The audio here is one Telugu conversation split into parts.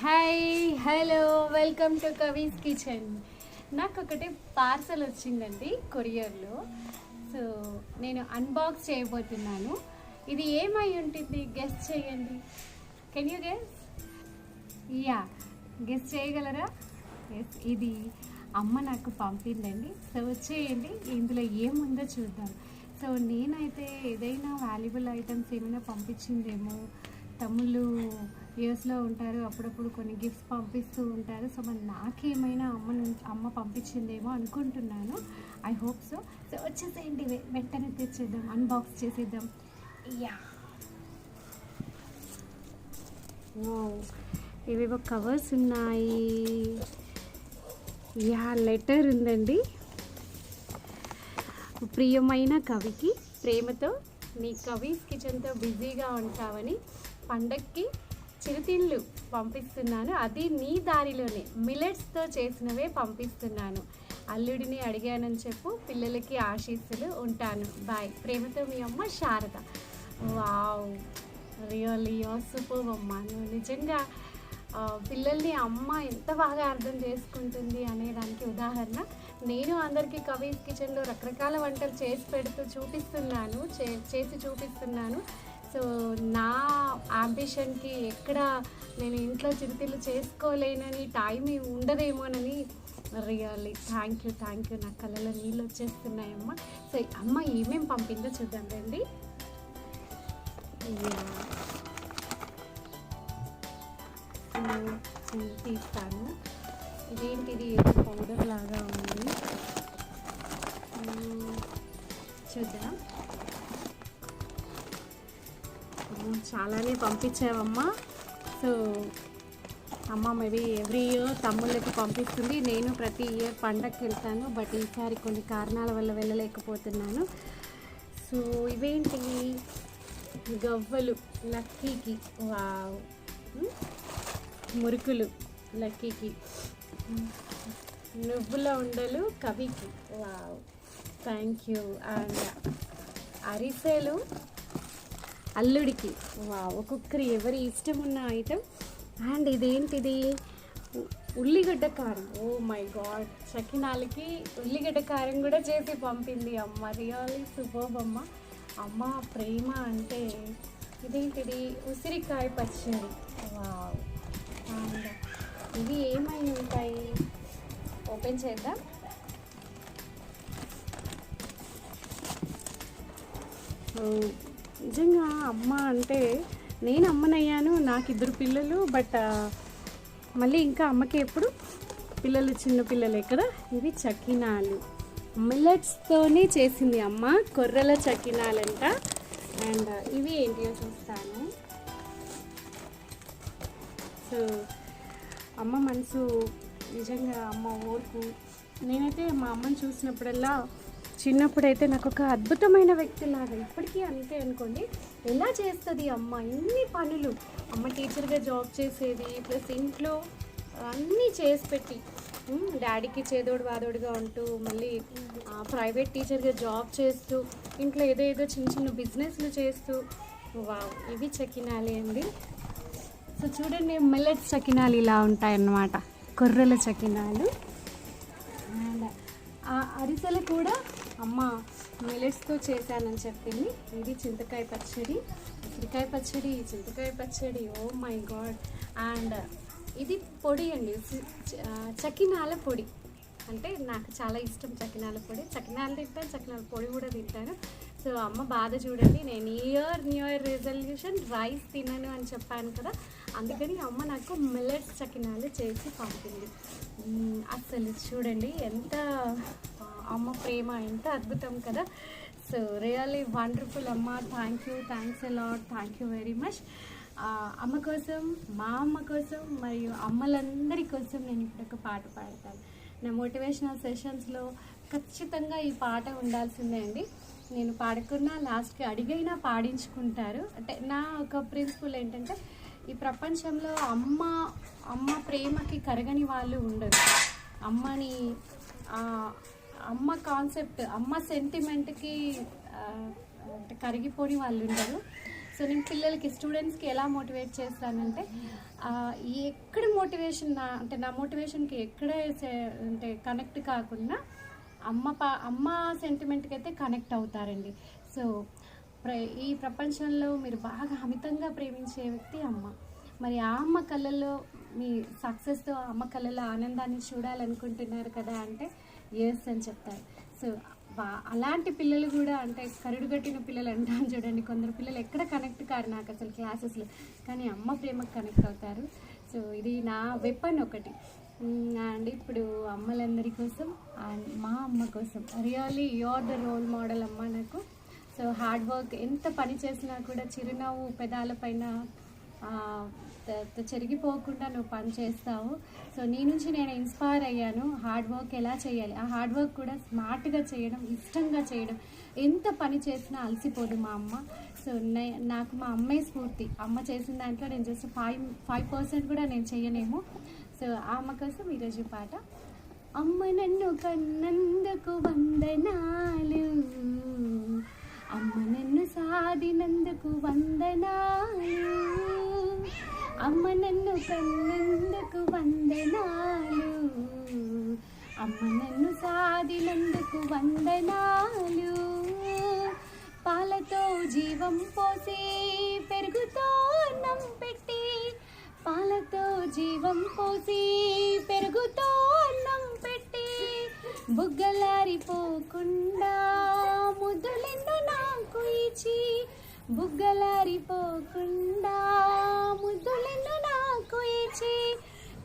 Hi hello welcome to Kavi's kitchen. నాకు ఒకటి పార్సల్ వచ్చిందండి కొరియర్లో. సో నేను అన్బాక్స్ చేయబోతున్నాను. ఇది ఏమై ఉంటుంది గెస్ చేయండి. Can you guess? Yeah, guess చేయగలరా? ఎస్, ఇది అమ్మ నాకు పంపిందండి. సో వచ్చేయండి, ఇందులో ఏముందో చూద్దాం. సో నేనైతే ఏదైనా వాల్యుబుల్ ఐటమ్స్ ఏమైనా పంపించిందేమో. తమ్ముళ్ళు యూఎస్లో ఉంటారు, అప్పుడప్పుడు కొన్ని గిఫ్ట్స్ పంపిస్తూ ఉంటారు. సో మరి నాకేమైనా అమ్మ పంపించిందేమో అనుకుంటున్నాను. I hope so. సో వచ్చేసేయండి, వెంటనే తెచ్చేద్దాం, అన్బాక్స్ చేసేద్దాం. యా, ఇవేవో కవర్స్ ఉన్నాయి. యా, లెటర్ ఉందండి. ప్రియమైన కవికి, ప్రేమతో నీ కవీస్ కిచెన్తో బిజీగా ఉంటావని పండక్కి చిరుతిళ్ళు పంపిస్తున్నాను. అది నీ దారిలోనే మిల్లెట్స్తో చేసినవే పంపిస్తున్నాను. అల్లుడిని అడిగానని చెప్పు, పిల్లలకి ఆశీస్సులు, ఉంటాను, బాయ్, ప్రేమతో మీ అమ్మ శారద. వావ్, రియల్లీ సూపర్ అమ్మ. నువ్వు నిజంగా పిల్లల్ని అమ్మ ఎంత బాగా అర్థం చేసుకుంటుంది అనే దానికి ఉదాహరణ. నేను అందరికీ కవీస్ కిచెన్లో రకరకాల వంటలు చేసి పెడుతూ చూపిస్తున్నాను, చేసి చూపిస్తున్నాను. సో నా అంబిషన్కి ఎక్కడ నేను ఇంట్లో చిరుతిళ్ళు చేసుకోలేనని, టైం ఉండదేమోనని. Really thank you. నా కళ్ళలో నీళ్ళు వచ్చేస్తున్నాయమ్మ. సో అమ్మ ఏమేమి పంపిందో చూద్దాం రండి. తీస్తాను. ఇదేంటిది, ఏదో పౌడర్ లాగా ఉంది, చూద్దాం. చాలానే పంపించావమ్మా. సో అమ్మ మేబీ ఎవ్రీ ఇయర్ తమ్ముళ్ళకి పంపిస్తుంది. నేను ప్రతి ఇయర్ పండగకి వెళ్తాను, బట్ ఈసారి కొన్ని కారణాల వల్ల వెళ్ళలేకపోతున్నాను. సో ఇవేంటి, గవ్వలు లక్కీకి. వావ్, మురుకులు లక్కీకి. నువ్వుల ఉండలు కవికి. Wow, thank you. అండ్ అరిసెలు అల్లుడికి. వావ్, ఒక్కొక్కరి ఎవరి ఇష్టం ఉన్న ఐటెం. అండ్ ఇదేంటిది, ఉల్లిగడ్డ కారం. ఓ మై గాడ్, చకినాలకి ఉల్లిగడ్డ కారం కూడా చేసి పంపింది అమ్మ. రియల్లీ సూపర్బ్ అమ్మ. అమ్మ ప్రేమ అంటే ఇదేంటిది, ఉసిరికాయ పచ్చడి. వావ్. అండ్ ఇవి ఏమై ఉంటాయి, ఓపెన్ చేద్దాం. నిజంగా అమ్మ అంటే, నేను అమ్మనయ్యాను, నాకు 2 పిల్లలు, బట్ మళ్ళీ ఇంకా అమ్మకి ఎప్పుడు పిల్లలు చిన్న పిల్లలే కదా. ఇవి చకినాలు, మిల్లెట్స్తోనే చేసింది అమ్మ, కొర్రల చకినాలంట. అండ్ ఇవి ఏంటియో చూస్తాను. సో అమ్మ మనసు నిజంగా, అమ్మ ఓర్పు. నేనైతే మా అమ్మని చూసినప్పుడల్లా, చిన్నప్పుడైతే నాకు ఒక అద్భుతమైన వ్యక్తిలాగా, ఇప్పటికీ అంతే అనుకోండి. ఎలా చేస్తుంది అమ్మ ఇన్ని పనులు? అమ్మ టీచర్గా జాబ్ చేసేది, ప్లస్ ఇంట్లో అన్నీ చేసి పెట్టి, డాడీకి చేదోడు వాదోడుగా ఉంటూ, మళ్ళీ ప్రైవేట్ టీచర్గా జాబ్ చేస్తూ, ఇంట్లో ఏదో చిన్న బిజినెస్లు చేస్తూ. వావ్, ఇవి చకినాలే అండి. సో చూడండి, మిల్లెట్స్ చకినాలు ఇలా ఉంటాయన్నమాట, కొర్రల చకినాలు. అండ్ అరిసెలు కూడా అమ్మ మిల్లెట్స్తో చేశానని చెప్పింది. ఇది చింతకాయ పచ్చడి, ఉసిరికాయ పచ్చడి, చింతకాయ పచ్చడి. Oh my God. అండ్ ఇది పొడి అండి, చకినాల పొడి. అంటే నాకు చాలా ఇష్టం చకినాల పొడి. చకినాలు తింటాను, చకినాల పొడి కూడా తింటాను. సో అమ్మ బాధ చూడండి, నేను న్యూ ఇయర్ రెజల్యూషన్ రైస్ తినను అని చెప్పాను కదా, అందుకని అమ్మ నాకు మిల్లెట్స్ చకినాలు చేసి పంపింది. అసలు చూడండి ఎంత అమ్మ ప్రేమ, ఎంత అద్భుతం కదా. సో రియల్లీ వండర్ఫుల్ అమ్మ. Thanks a lot, thank you very much. అమ్మ కోసం, మా అమ్మ కోసం, మరియు అమ్మలందరి కోసం నేను ఇప్పుడు ఒక పాట పాడతాను. నా మోటివేషనల్ సెషన్స్లో ఖచ్చితంగా ఈ పాట ఉండాల్సిందే అండి. నేను పాడుకున్నా లాస్ట్కి అడిగైనా పాడించుకుంటారు. అంటే నా ఒక ప్రిన్సిపల్ ఏంటంటే, ఈ ప్రపంచంలో అమ్మ ప్రేమకి కరగని వాళ్ళు ఉండరు. అమ్మ కాన్సెప్ట్, అమ్మ సెంటిమెంట్కి కరిగిపోని వాళ్ళు ఉండరు. సో నేను పిల్లలకి స్టూడెంట్స్కి ఎలా మోటివేట్ చేస్తానంటే ఎక్కడ మోటివేషన్ నా మోటివేషన్కి ఎక్కడే అంటే కనెక్ట్ కాకుండా అమ్మ సెంటిమెంట్కి అయితే కనెక్ట్ అవుతారండి. సో ఈ ప్రపంచంలో మీరు బాగా అమితంగా ప్రేమించే వ్యక్తి అమ్మ. మరి ఆ అమ్మ కళ్ళల్లో మీ సక్సెస్తో అమ్మ కళ్ళల్లో ఆనందాన్ని చూడాలనుకుంటున్నారు కదా అంటే ఎస్ అని చెప్తారు. సో అలాంటి పిల్లలు కూడా అంటే కరుడు కట్టిన పిల్లలు అంటాను చూడండి, కొందరు పిల్లలు ఎక్కడ కనెక్ట్ కారు నాకు అసలు క్లాసెస్లో, కానీ అమ్మ ప్రేమకు కనెక్ట్ అవుతారు. సో ఇది నా వెపన్ ఒకటి. అండ్ ఇప్పుడు అమ్మలందరి కోసం అండ్ మా అమ్మ కోసం really you are the role model అమ్మ నాకు. సో హార్డ్ వర్క్ ఎంత పని చేసినా కూడా చిరునవ్వు పెదాలపైన చెరిగిపోకుండా నువ్వు పని చేస్తావు. సో నీ నుంచి నేను ఇన్స్పైర్ అయ్యాను. హార్డ్ వర్క్ ఎలా చేయాలి, ఆ హార్డ్ వర్క్ కూడా స్మార్ట్గా చేయడం, ఇష్టంగా చేయడం, ఎంత పని చేసినా అలసిపోదు మా అమ్మ. సో నాకు మా అమ్మే స్ఫూర్తి. అమ్మ చేసిన దాంట్లో నేను జస్ట్ 5% కూడా నేను చెయ్యనేమో. సో అమ్మ కోసం ఈరోజు పాట. అమ్మ నన్ను కన్నందుకు వందనాలు, అమ్మ నన్ను సాధినందుకు వందనాలు, అమ్మ నన్ను కన్నందుకు వందనాలు, అమ్మ నన్ను సాధినందుకు వందనాలు. పాలతో జీవం పోసి పెరుగుతో అన్నం పెట్టి, పాలతో జీవం పోసి పెరుగుతో అన్నం పెట్టి, బుగ్గలారిపోకుండా ముద్దులెన్నో నాకు ఇచ్చి, బుగ్గలారిపోకుండా ముద్దులెన్నో నాకు ఇచ్చి,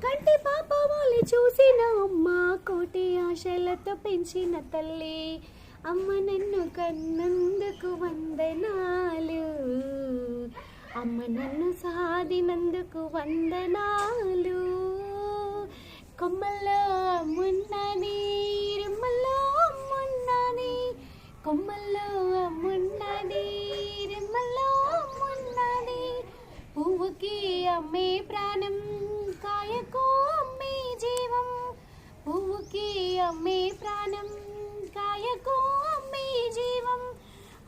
కంటి పాపమోలి చూసిన అమ్మ, కోటి ఆశలతో పెంచిన తల్లి, అమ్మ నన్ను కన్నందుకు వందనాలు, అమ్మ నన్ను సాధినందుకు వందనాలు. కొమ్మల్లో మున్నని రెమ్మల్లో మున్నని, కొమ్మల్లో మున్నని రెమ్మల్లో మున్నని, పువ్వుకి అమ్మే ప్రాణం కాయకు అమ్మే జీవం, పువ్వుకి అమ్మే ప్రాణం కాయకు అమ్మే జీవం.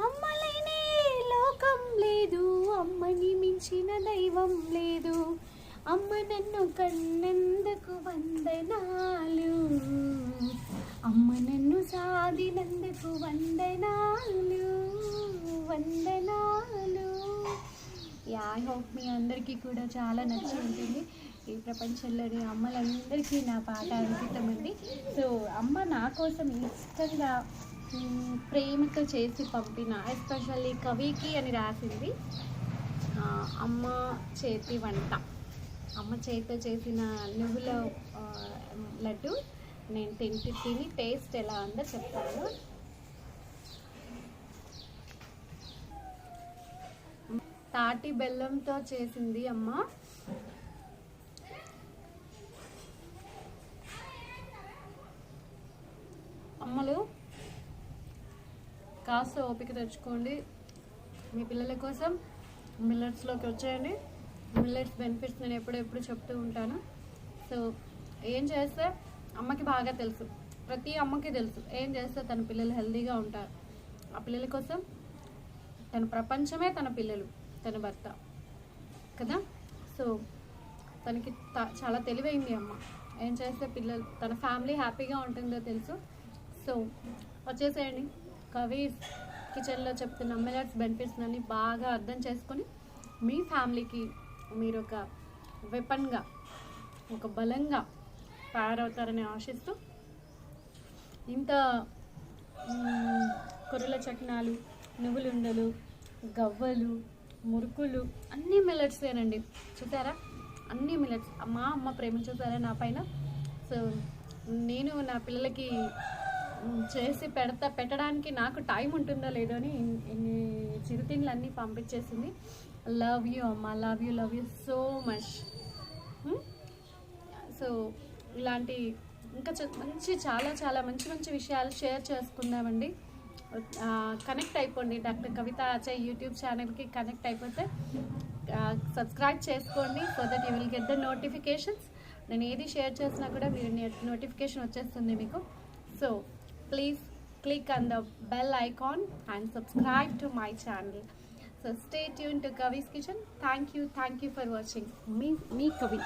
అమ్మలేనే లోకం లేదు, అమ్మని మించిన దైవం లేదు, అమ్మ నన్ను కన్నందుకు వందనాలు, అమ్మ నన్ను సాధినందుకు వందనాలు వందనాలు. ఐ హోప్ మీ అందరికీ కూడా చాలా నచ్చి ఉంటుంది. ఈ ప్రపంచంలోని అమ్మలందరికీ నా పాట అంకితం అండి. సో అమ్మ నా కోసం ఇష్టంగా ప్రేమతో చేసి పంపిన, ఎస్పెషల్లీ కవికి అని రాసింది అమ్మ చేతి వంట, అమ్మ చేతితో చేసిన నువ్వుల లడ్డు నేను తిని టేస్ట్ ఎలా ఉందో చెప్తాను. తాటి బెల్లంతో చేసింది అమ్మ. అమ్మలు కాస్త ఓపిక తెచ్చుకోండి, మీ పిల్లల కోసం మిల్లెట్స్లోకి వచ్చేయండి. మిల్లెట్స్ బెనిఫిట్స్ నేను ఎప్పుడెప్పుడు చెప్తూ ఉంటాను. సో ఏం చేస్తే అమ్మకి బాగా తెలుసు, ప్రతి అమ్మకి తెలుసు ఏం చేస్తే తన పిల్లలు హెల్తీగా ఉంటారు. ఆ పిల్లల కోసం తన ప్రపంచమే తన పిల్లలు, తన భర్త కదా. సో తనకి చాలా తెలివైంది అమ్మ, ఏం చేస్తే పిల్లలు తన ఫ్యామిలీ హ్యాపీగా ఉంటుందో తెలుసు. సో వచ్చేసేయండి, కవి కిచెన్లో చెప్తున్న మిల్లెట్స్ బెనిఫిట్స్ అన్ని బాగా అర్థం చేసుకొని మీ ఫ్యామిలీకి మీరు ఒక వెపన్గా, ఒక బలంగా తయారవుతారని ఆశిస్తూ, ఇంత కొర్రల చక్నాలు, నువ్వులుండలు, గవ్వలు, మురుకులు అన్నీ మిల్లెట్సేనండి. చూసారా, అన్నీ మిల్లెట్స్. మా అమ్మ ప్రేమ చూసారా నా పైన. సో నేను నా పిల్లలకి చేసి పెట్టడానికి నాకు టైం ఉంటుందో లేదో అని ఇన్ని చిరుతిండ్లు అన్నీ పంపించేసింది. లవ్ యూ అమ్మ, love you so much. So ఇలాంటి ఇంకా చాలా మంచి విషయాలు షేర్ చేసుకుందామండి. కనెక్ట్ అయిపోండి, డాక్టర్ కవిత ఆచార్య యూట్యూబ్ ఛానల్కి కనెక్ట్ అయిపోతే సబ్స్క్రైబ్ చేసుకోండి. So that you will get the notifications. నేను ఏది షేర్ చేసినా కూడా మీరు నోటిఫికేషన్ వచ్చేస్తుంది మీకు. So please click on the bell icon and subscribe to my channel. So stay tune to Kavi's kitchen. Thank you for watching. మీ కవి.